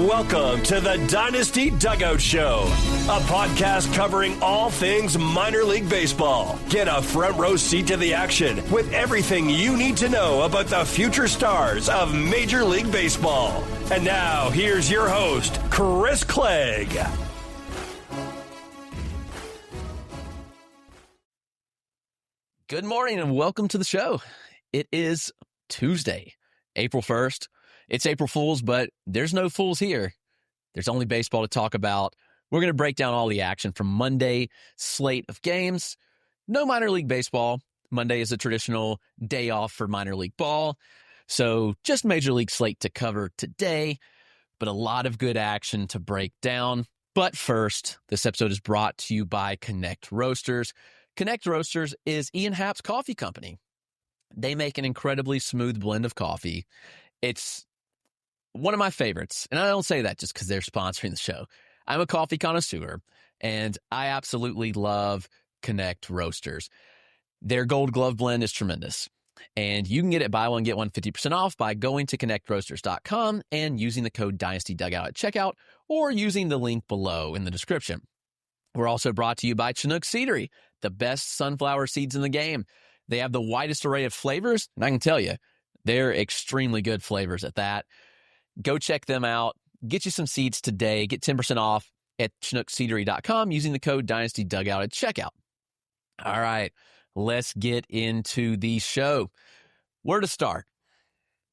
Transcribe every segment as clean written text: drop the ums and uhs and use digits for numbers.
Welcome to the Dynasty Dugout Show, a podcast covering all things minor league baseball. Get a front row seat to the action with everything you need to know about the future stars of Major League Baseball. And now, here's your host, Chris Clegg. Good morning and welcome to the show. It is Tuesday, April 1st. It's April Fool's, but there's no fools here. There's only baseball to talk about. We're going to break down all the action from Monday slate of games. No minor league baseball. Monday is a traditional day off for minor league ball. So just major league slate to cover today, but a lot of good action to break down. But first, this episode is brought to you by Connect Roasters. Connect Roasters is Ian Happ's coffee company. They make an incredibly smooth blend of coffee. It's one of my favorites, and I don't say that just because they're sponsoring the show. I'm a coffee connoisseur, and I absolutely love Connect Roasters. Their Gold Glove blend is tremendous, and you can get it buy one, get one 50% off by going to connectroasters.com and using the code DynastyDugout at checkout or using the link below in the description. We're also brought to you by Chinook Seedery, the best sunflower seeds in the game. They have the widest array of flavors, and I can tell you, they're extremely good flavors at that. Go check them out. Get you some seeds today. Get 10% off at chinookseedery.com using the code DynastyDugout at checkout. All right, let's get into the show. Where to start?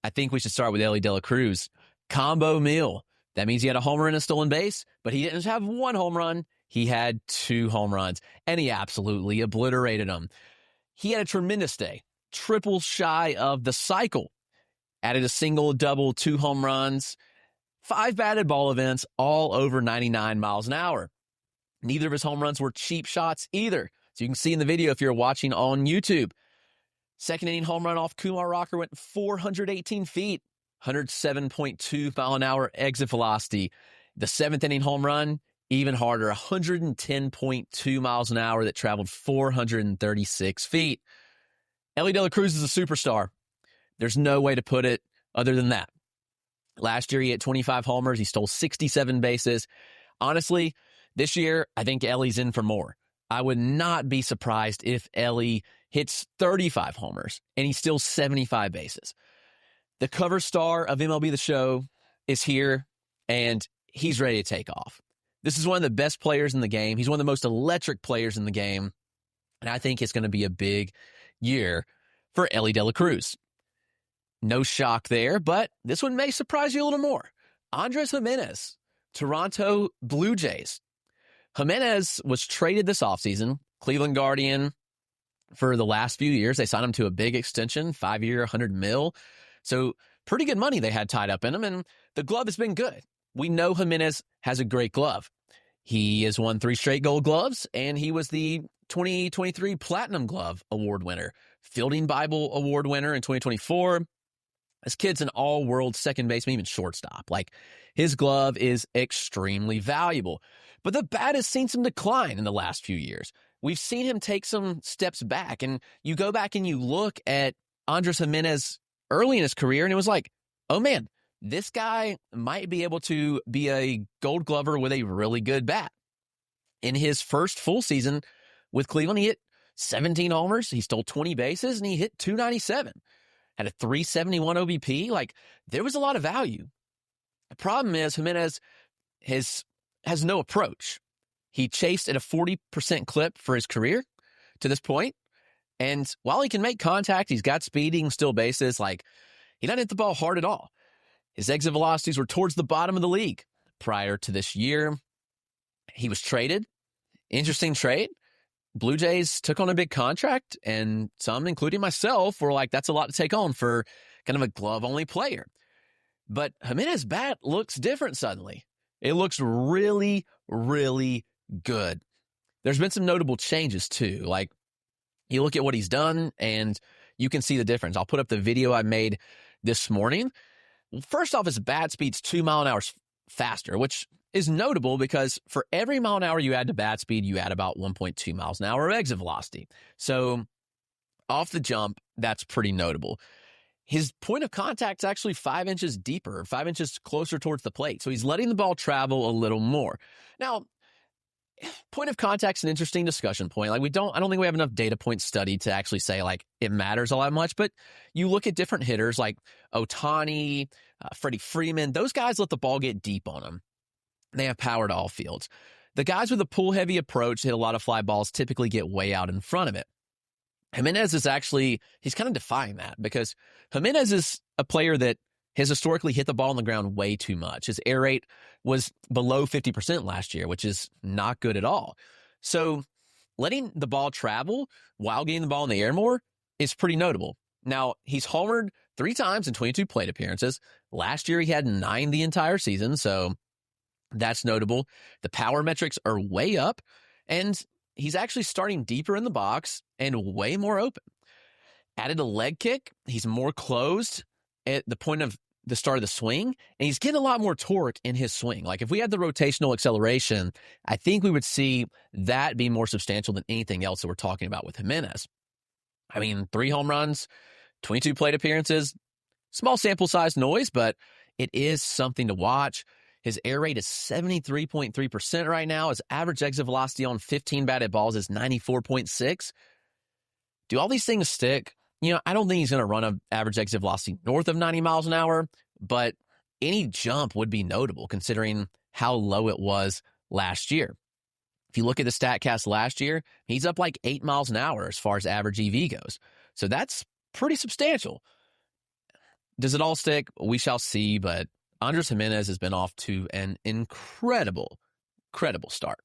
I think we should start with Elly De La Cruz. Combo meal. That means he had a homer and a stolen base, but he didn't have one home run. He had 2 home runs, and he absolutely obliterated them. He had a tremendous day, triple shy of the cycle. Added a single, double, 2 home runs, 5 batted ball events, all over 99 miles an hour. Neither of his home runs were cheap shots either. So you can see in the video if you're watching on YouTube. Second inning home run off Kumar Rocker went 418 feet, 107.2 mile an hour exit velocity. The 7th inning home run, even harder, 110.2 miles an hour that traveled 436 feet. Elly De La Cruz is a superstar. There's no way to put it other than that. Last year, he had 25 homers. He stole 67 bases. Honestly, this year, I think Elly's in for more. I would not be surprised if Elly hits 35 homers and he steals 75 bases. The cover star of MLB The Show is here, and he's ready to take off. This is one of the best players in the game. He's one of the most electric players in the game, and I think it's going to be a big year for Elly De La Cruz. No shock there, but this one may surprise you a little more. Andrés Gimenéz, Toronto Blue Jays. Gimenéz was traded this offseason, Cleveland Guardian, for the last few years. They signed him to a big extension, 5-year, $100 million. So pretty good money they had tied up in him, and the glove has been good. We know Gimenéz has a great glove. He has won 3 straight Gold Gloves, and he was the 2023 Platinum Glove Award winner, Fielding Bible Award winner in 2024. This kid's an all-world second baseman, even shortstop. Like, his glove is extremely valuable. But the bat has seen some decline in the last few years. We've seen him take some steps back. And you go back and you look at Andrés Gimenéz early in his career, and it was like, oh, man, this guy might be able to be a Gold Glover with a really good bat. In his first full season with Cleveland, he hit 17 homers, he stole 20 bases, and he hit 297. Had a 371 OBP. Like, there was a lot of value. The problem is Gimenéz has no approach. He chased at a 40% clip for his career to this point. And while he can make contact, he's got speed, he can steal bases. Like, he doesn't hit the ball hard at all. His exit velocities were towards the bottom of the league prior to this year. He was traded. Interesting trade. Blue Jays took on a big contract, and some, including myself, were like, that's a lot to take on for kind of a glove-only player. But Gimenéz's bat looks different suddenly. It looks really, really good. There's been some notable changes, too. Like, you look at what he's done, and you can see the difference. I'll put up the video I made this morning. Well, first off, his bat speed's 2 mile an hour faster, which is notable because for every mile an hour you add to bat speed, you add about 1.2 miles an hour of exit velocity. So off the jump, that's pretty notable. his point of contact is actually 5 inches deeper, 5 inches closer towards the plate. So he's letting the ball travel a little more. Now, point of contact's an interesting discussion point. Like I don't think we have enough data points studied to actually say like it matters all that much, but you look at different hitters like Ohtani, Freddie Freeman, those guys let the ball get deep on them. They have power to all fields. The guys with a pull heavy approach hit a lot of fly balls typically get way out in front of it. Jimenez is actually, he's kind of defying that because Jimenez is a player that has historically hit the ball on the ground way too much. His air rate was below 50% last year, which is not good at all. So letting the ball travel while getting the ball in the air more is pretty notable. Now, he's homered 3 times in 22 plate appearances. Last year, he had 9 the entire season, so that's notable. The power metrics are way up, and he's actually starting deeper in the box and way more open. Added a leg kick. He's more closed at the point of the start of the swing, and he's getting a lot more torque in his swing. Like if we had the rotational acceleration, I think we would see that be more substantial than anything else that we're talking about with Jimenez. I mean, 3 home runs, 22 plate appearances, small sample size noise, but it is something to watch. His air rate is 73.3% right now. His average exit velocity on 15 batted balls is 94.6. Do all these things stick? You know, I don't think he's going to run an average exit velocity north of 90 miles an hour, but any jump would be notable considering how low it was last year. If you look at the StatCast last year, he's up like 8 miles an hour as far as average EV goes. So that's pretty substantial. Does it all stick? We shall see, but Andrés Gimenéz has been off to an incredible start.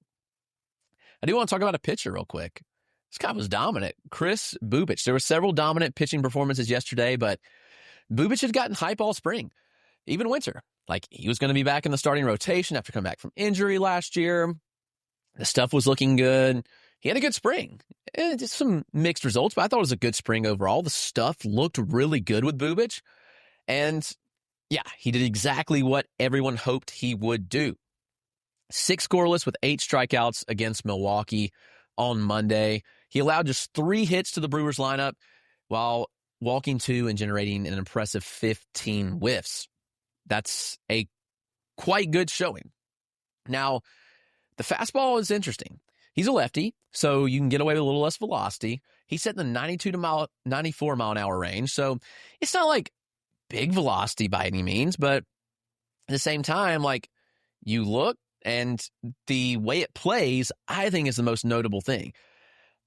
I do want to talk about a pitcher real quick. This guy was dominant. Kris Bubic. There were several dominant pitching performances yesterday, but Bubic had gotten hype all spring, even winter. Like he was going to be back in the starting rotation after coming back from injury last year. The stuff was looking good. He had a good spring. Just some mixed results, but I thought it was a good spring overall. The stuff looked really good with Bubic. And yeah, he did exactly what everyone hoped he would do. 6 scoreless with 8 strikeouts against Milwaukee on Monday. He allowed just 3 hits to the Brewers lineup while walking 2 and generating an impressive 15 whiffs. That's a quite good showing. Now, the fastball is interesting. He's a lefty, so you can get away with a little less velocity. He's set in the 92 to 94 mile an hour range, so it's not like big velocity by any means, but at the same time, like you look and the way it plays, I think is the most notable thing.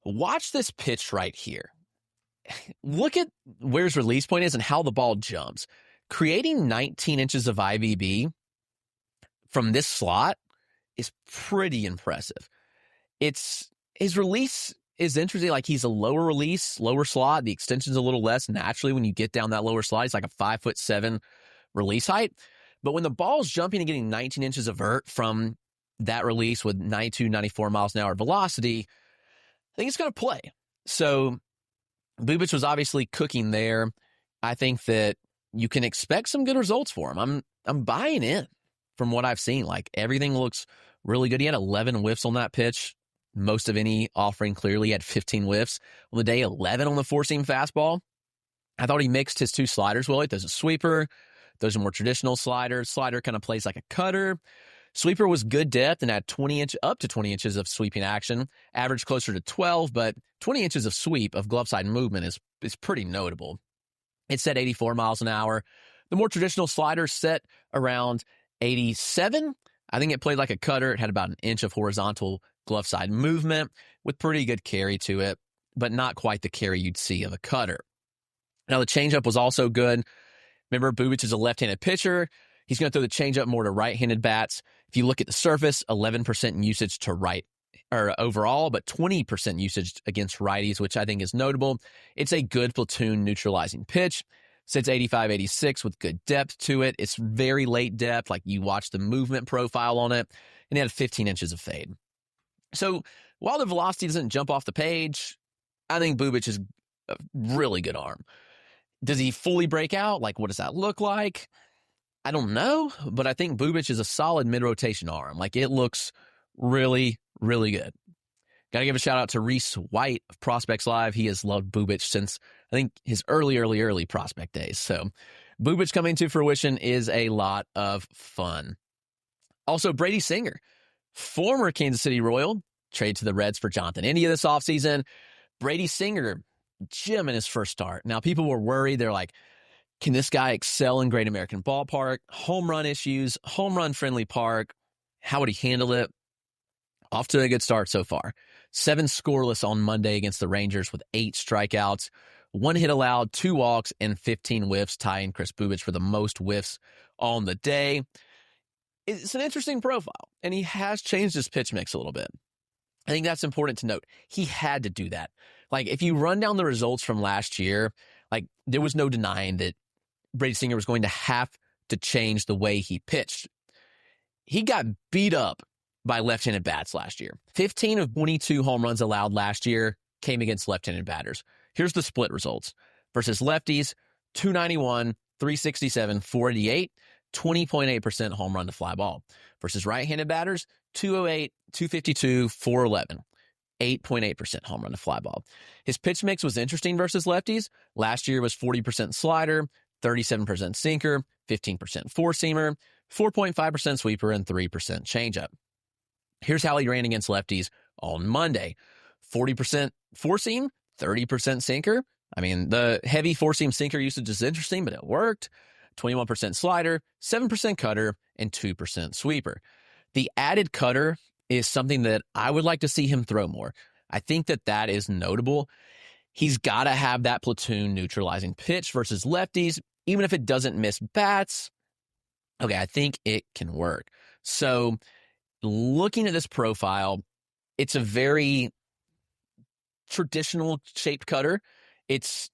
Watch this pitch right here. Look at where his release point is and how the ball jumps. Creating 19 inches of IVB from this slot is pretty impressive. His release is interesting. Like he's a lower release, lower slot. The extension's a little less naturally when you get down that lower slot. He's like a 5'7" release height. But when the ball's jumping and getting 19 inches of vert from that release with 92, 94 miles an hour velocity, I think it's going to play. So Bubic was obviously cooking there. I think that you can expect some good results for him. I'm buying in from what I've seen. Like everything looks really good. He had 11 whiffs on that pitch. Most of any offering clearly had 15 whiffs. On the day, 11 on the 4-seam fastball. I thought he mixed his 2 sliders well. There's a sweeper. Those are more traditional sliders. Slider kind of plays like a cutter. Sweeper was good depth and had up to 20 inches of sweeping action. Average closer to 12, but 20 inches of sweep of glove side movement is pretty notable. It set 84 miles an hour. The more traditional slider set around 87. I think it played like a cutter. It had about an inch of horizontal glove side movement with pretty good carry to it, but not quite the carry you'd see of a cutter. Now, the changeup was also good. Remember, Bubic is a left-handed pitcher. He's going to throw the changeup more to right-handed bats. If you look at the surface, 11% usage to right or overall, but 20% usage against righties, which I think is notable. It's a good platoon neutralizing pitch. Sits 85, 86 with good depth to it. It's very late depth. Like you watch the movement profile on it, and it had 15 inches of fade. So while the velocity doesn't jump off the page, I think Bubic is a really good arm. Does he fully break out? Like, what does that look like? I don't know, but I think Bubic is a solid mid-rotation arm. Like, it looks really, really good. Got to give a shout out to Reese White of Prospects Live. He has loved Bubic since, I think, his early prospect days. So Bubic coming to fruition is a lot of fun. Also, Brady Singer, former Kansas City Royal, traded to the Reds for Jonathan India this offseason. Brady Singer, gem in his first start. Now, people were worried. They're like, can this guy excel in Great American Ballpark? Home run issues, home run friendly park. How would he handle it? Off to a good start so far. 7 scoreless on Monday against the Rangers with 8 strikeouts, 1 hit allowed, 2 walks, and 15 whiffs, tying Kris Bubic for the most whiffs on the day. It's an interesting profile, and he has changed his pitch mix a little bit. I think that's important to note. He had to do that. Like, if you run down the results from last year, like, there was no denying that Brady Singer was going to have to change the way he pitched. He got beat up by left-handed bats last year. 15 of 22 home runs allowed last year came against left-handed batters. Here's the split results. Versus lefties, 291, 367, 488, 20.8% home run to fly ball. Versus right-handed batters, 208, 252, 411, 8.8% home run to fly ball. His pitch mix was interesting versus lefties. Last year was 40% slider, 37% sinker, 15% four-seamer, 4.5% sweeper, and 3% changeup. Here's how he ran against lefties on Monday. 40% four-seam, 30% sinker. I mean, the heavy four-seam sinker usage is interesting, but it worked. 21% slider, 7% cutter, and 2% sweeper. The added cutter is something that I would like to see him throw more. I think that is notable. He's got to have that platoon neutralizing pitch versus lefties, even if it doesn't miss bats. Okay, I think it can work. So, looking at this profile, it's a very traditional shaped cutter. Its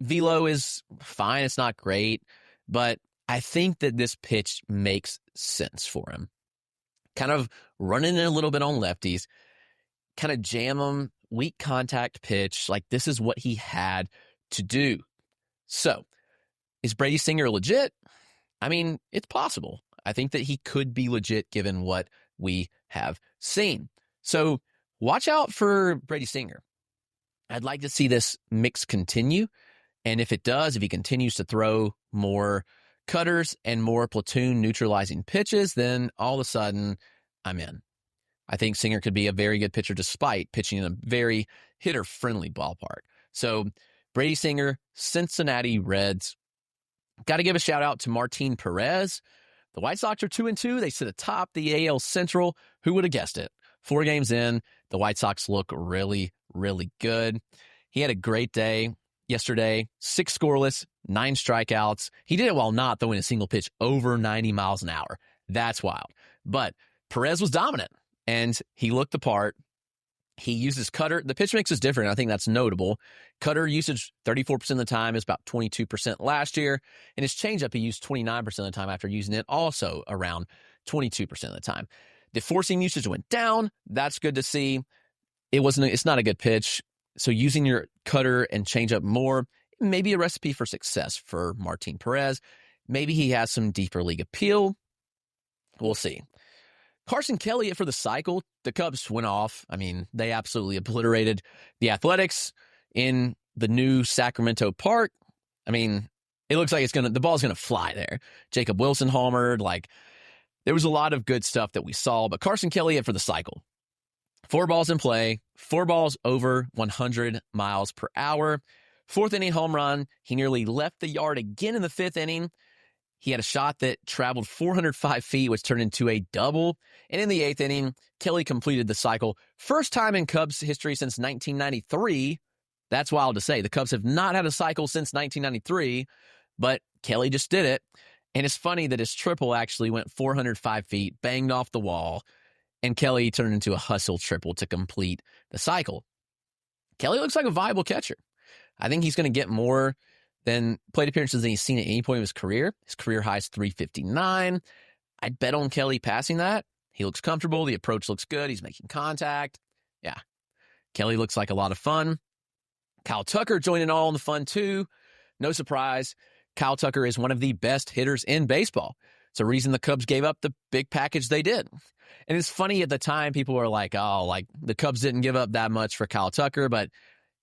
velo is fine. It's not great, but I think that this pitch makes sense for him. Kind of running in a little bit on lefties, kind of jam him, weak contact pitch. Like, this is what he had to do. So, is Brady Singer legit? I mean, it's possible. I think that he could be legit given what we have seen. So watch out for Brady Singer. I'd like to see this mix continue. And if it does, if he continues to throw more cutters and more platoon neutralizing pitches, then all of a sudden I'm in. I think Singer could be a very good pitcher despite pitching in a very hitter-friendly ballpark. So Brady Singer, Cincinnati Reds. Got to give a shout out to Martin Perez. The White Sox are 2-2. They sit atop the AL Central. Who would have guessed it? 4 games in, the White Sox look really, really good. He had a great day yesterday. 6 scoreless, 9 strikeouts. He did it while not throwing a single pitch over 90 miles an hour. That's wild. But Perez was dominant, and he looked the part. He uses cutter. The pitch mix is different. I think that's notable. Cutter usage 34% of the time is about 22% last year. And his changeup, he used 29% of the time after using it, also around 22% of the time. The four-seam usage went down. That's good to see. It's not a good pitch. So using your cutter and changeup more, maybe a recipe for success for Martin Perez. Maybe he has some deeper league appeal. We'll see. Carson Kelly for the cycle. The Cubs went off. I mean, they absolutely obliterated the Athletics in the new Sacramento Park. I mean, it looks like the ball's gonna fly there. Jacob Wilson homered. Like, there was a lot of good stuff that we saw, but Carson Kelly for the cycle. 4 balls in play, 4 balls over 100 miles per hour. 4th inning home run. He nearly left the yard again in the 5th inning. He had a shot that traveled 405 feet, which turned into a double. And in the 8th inning, Kelly completed the cycle. First time in Cubs history since 1993. That's wild to say. The Cubs have not had a cycle since 1993, but Kelly just did it. And it's funny that his triple actually went 405 feet, banged off the wall, and Kelly turned into a hustle triple to complete the cycle. Kelly looks like a viable catcher. I think he's going to get more than plate appearances than he's seen at any point of his career. His career high is 359. I'd bet on Kelly passing that. He looks comfortable. The approach looks good. He's making contact. Yeah. Kelly looks like a lot of fun. Kyle Tucker joining all in the fun too. No surprise. Kyle Tucker is one of the best hitters in baseball. It's a reason the Cubs gave up the big package they did. And it's funny at the time, people were like, oh, like the Cubs didn't give up that much for Kyle Tucker, but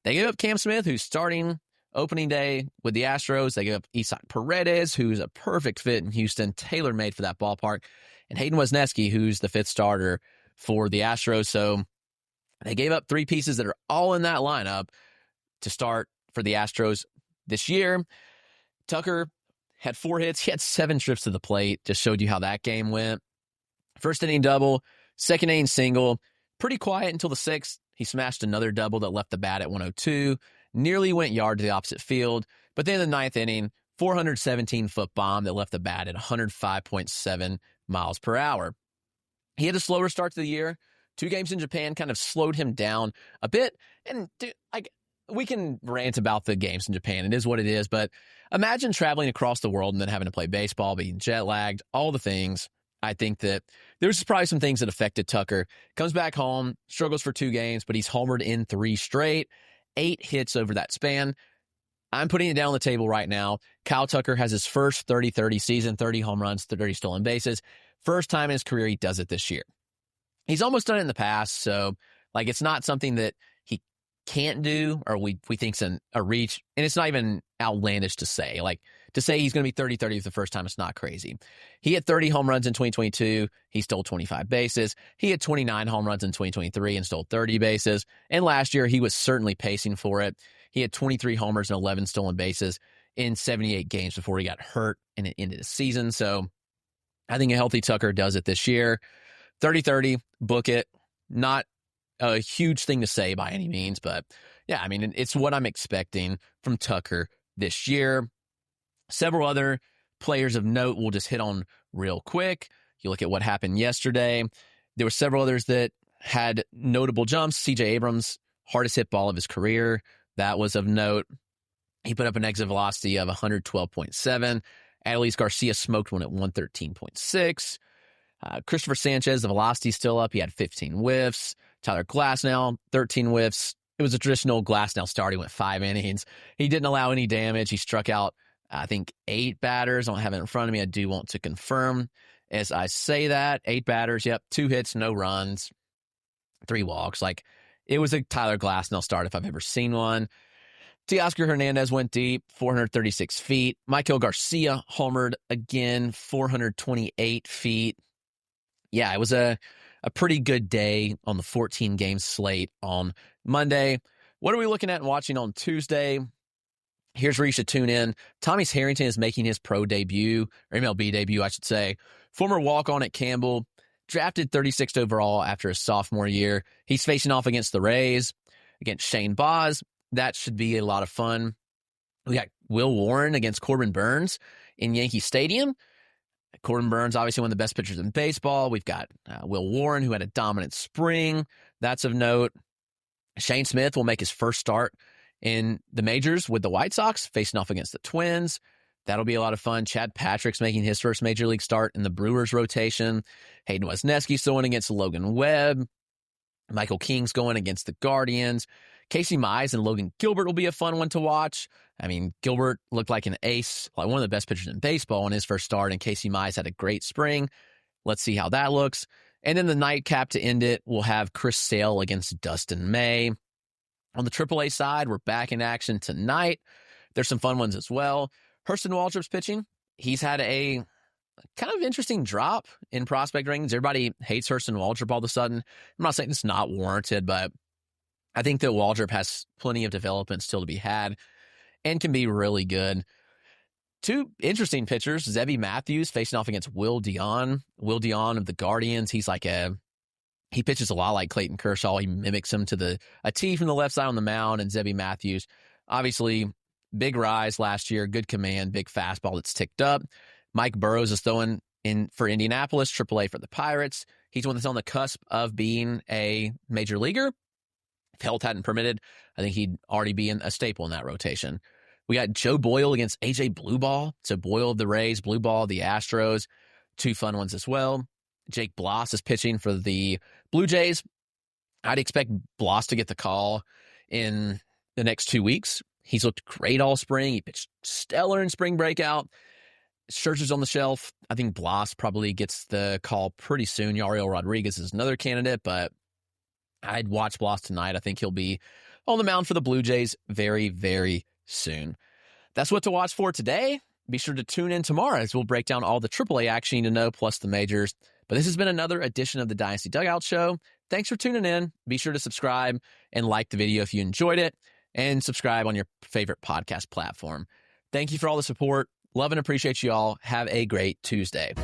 they gave up Cam Smith, who's starting opening day with the Astros. They gave up Isaac Paredes, who's a perfect fit in Houston, tailor-made for that ballpark, and Hayden Wesneski, who's the fifth starter for the Astros. So they gave up three pieces that are all in that lineup to start for the Astros this year. Tucker had 4 hits. He had 7 trips to the plate. Just showed you how that game went. First inning double, second inning single. Pretty quiet until the 6th. He smashed another double that left the bat at 102. Nearly went yard to the opposite field. But then in the 9th inning, 417-foot bomb that left the bat at 105.7 miles per hour. He had a slower start to the year. 2 games in Japan kind of slowed him down a bit. And we can rant about the games in Japan. It is what it is. But imagine traveling across the world and then having to play baseball, being jet lagged, all the things. I think that there's probably some things that affected Tucker. Comes back home, struggles for 2 games, but he's homered in 3 straight, 8 hits over that span. I'm putting it down on the table right now. Kyle Tucker has his first 30-30 season, 30 home runs, 30 stolen bases. First time in his career he does it this year. He's almost done it in the past, so it's not something that he can't do or we think's a reach, and it's not even outlandish to say. To say he's going to be 30-30 for the first time, it's not crazy. He had 30 home runs in 2022. He stole 25 bases. He had 29 home runs in 2023 and stole 30 bases. And last year, he was certainly pacing for it. He had 23 homers and 11 stolen bases in 78 games before he got hurt and it ended the season. So I think a healthy Tucker does it this year. 30-30, book it. Not a huge thing to say by any means, but yeah, I mean, it's what I'm expecting from Tucker this year. Several other players of note we'll just hit on real quick. You look at what happened yesterday. There were several others that had notable jumps. C.J. Abrams, hardest hit ball of his career. That was of note. He put up an exit velocity of 112.7. Adolis Garcia smoked one at 113.6. Christopher Sanchez, the velocity's still up. He had 15 whiffs. Tyler Glasnow, 13 whiffs. It was a traditional Glasnow start. He went 5 innings. He didn't allow any damage. He struck out, I think, 8 batters. I don't have it in front of me. I do want to confirm as I say that. 8 batters, yep. 2 hits, no runs, 3 walks. It was a Tyler Glasnow start if I've ever seen one. Teoscar Hernandez went deep, 436 feet. Michael Garcia homered again, 428 feet. Yeah, it was a pretty good day on the 14-game slate on Monday. What are we looking at and watching on Tuesday? Here's where you should tune in. Tommy's Harrington is making his pro debut, or MLB debut, I should say. Former walk-on at Campbell, drafted 36th overall after his sophomore year. He's facing off against the Rays, against Shane Baz. That should be a lot of fun. We got Will Warren against Corbin Burns in Yankee Stadium. Corbin Burns, obviously one of the best pitchers in baseball. We've got Will Warren, who had a dominant spring. That's of note. Shane Smith will make his first start in the majors with the White Sox, facing off against the Twins. That'll be a lot of fun. Chad Patrick's making his first major league start in the Brewers rotation. Hayden Wesneski's going against Logan Webb. Michael King's going against the Guardians. Casey Mize and Logan Gilbert will be a fun one to watch. I mean, Gilbert looked like an ace, like one of the best pitchers in baseball in his first start, and Casey Mize had a great spring. Let's see how that looks. And then the nightcap to end it, we'll have Chris Sale against Dustin May. On the AAA side, we're back in action tonight. There's some fun ones as well. Hurston Waldrop's pitching. He's had a kind of interesting drop in prospect rankings. Everybody hates Hurston Waldrop all of a sudden. I'm not saying it's not warranted, but I think that Waldrop has plenty of development still to be had and can be really good. 2 interesting pitchers, Zebby Matthews facing off against Will Dion. Will Dion of the Guardians. He's he pitches a lot like Clayton Kershaw. He mimics him to a T from the left side on the mound. And Zebby Matthews, obviously, big rise last year, good command, big fastball that's ticked up. Mike Burrows is throwing in for Indianapolis, AAA for the Pirates. He's one that's on the cusp of being a major leaguer. If health hadn't permitted, I think he'd already be a staple in that rotation. We got Joe Boyle against AJ Blueball. So Boyle of the Rays, Blueball of the Astros. 2 fun ones as well. Jake Bloss is pitching for the Blue Jays. I'd expect Bloss to get the call in the next 2 weeks. He's looked great all spring. He pitched stellar in spring breakout. Scherzer's on the shelf. I think Blas probably gets the call pretty soon. Yariel Rodriguez is another candidate, but I'd watch Blas tonight. I think he'll be on the mound for the Blue Jays very, very soon. That's what to watch for today. Be sure to tune in tomorrow as we'll break down all the AAA action you need to know, plus the majors. But this has been another edition of the Dynasty Dugout Show. Thanks for tuning in. Be sure to subscribe and like the video if you enjoyed it, and subscribe on your favorite podcast platform. Thank you for all the support. Love and appreciate you all. Have a great Tuesday.